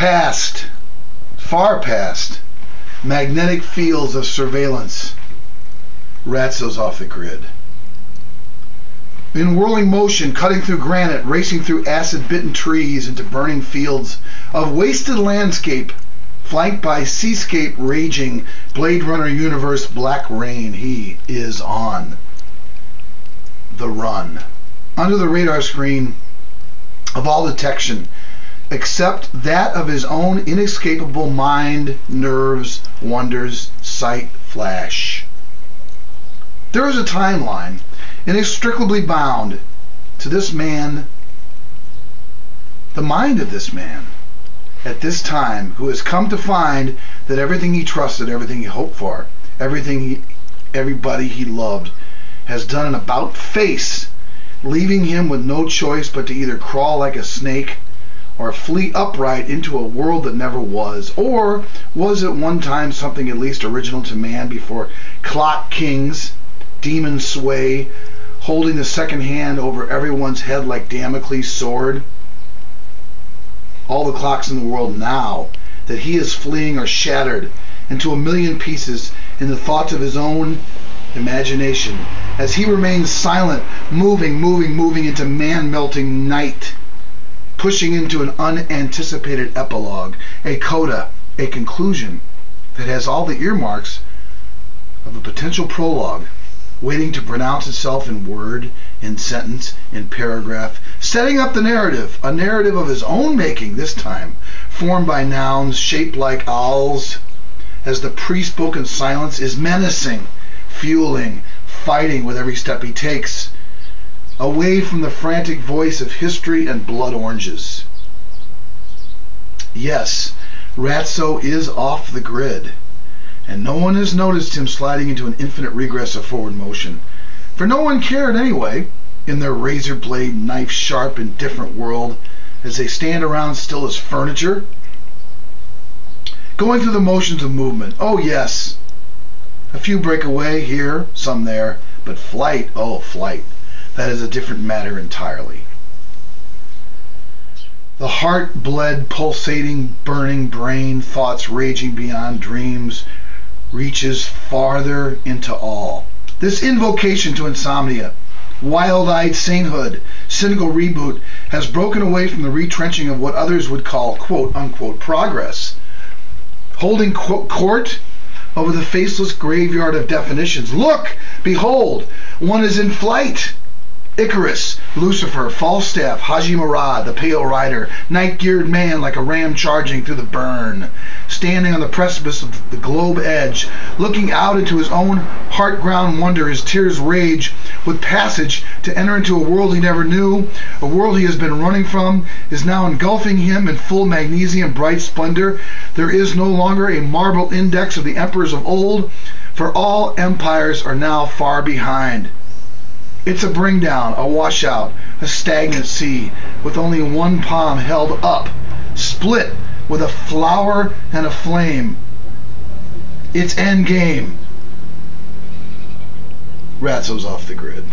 Past, far past, magnetic fields of surveillance, Ratso's off the grid. In whirling motion, cutting through granite, racing through acid-bitten trees into burning fields of wasted landscape, flanked by seascape raging, Blade Runner universe black rain, he is on the run. Under the radar screen of all detection, except that of his own inescapable mind, nerves, wonders, sight, flash. There is a timeline inextricably bound to this man, the mind of this man, at this time, who has come to find that everything he trusted, everything he hoped for, everybody he loved, has done an about-face, leaving him with no choice but to either crawl like a snake or flee upright into a world that never was, or was at one time something at least original to man before clock kings, demon sway, holding the second hand over everyone's head like Damocles' sword. All the clocks in the world now that he is fleeing are shattered into a million pieces in the thoughts of his own imagination as he remains silent, moving into man-melting night, pushing into an unanticipated epilogue, a coda, a conclusion that has all the earmarks of a potential prologue, waiting to pronounce itself in word, in sentence, in paragraph, setting up the narrative, a narrative of his own making this time, formed by nouns shaped like owls, as the pre-spoken silence is menacing, fueling, fighting with every step he takes, away from the frantic voice of history and blood oranges. Yes, Ratso is off the grid, and no one has noticed him sliding into an infinite regress of forward motion. For no one cared anyway, in their razor blade, knife sharp, indifferent world, as they stand around still as furniture, going through the motions of movement. Oh yes, a few break away here, some there, but flight, oh flight, that is a different matter entirely. The heart bled, pulsating, burning brain, thoughts raging beyond dreams, reaches farther into all. This invocation to insomnia, wild-eyed sainthood, cynical reboot, has broken away from the retrenching of what others would call quote-unquote progress, holding court over the faceless graveyard of definitions. Look! Behold! One is in flight! Icarus, Lucifer, Falstaff, Haji Murad, the Pale Rider, night-geared man like a ram charging through the burn, standing on the precipice of the globe edge, looking out into his own heart-ground wonder, his tears rage with passage to enter into a world he never knew, a world he has been running from, is now engulfing him in full magnesium bright splendor. There is no longer a marble index of the emperors of old, for all empires are now far behind. It's a bring down, a washout, a stagnant sea, with only one palm held up, split with a flower and a flame. It's end game. Ratso's off the grid.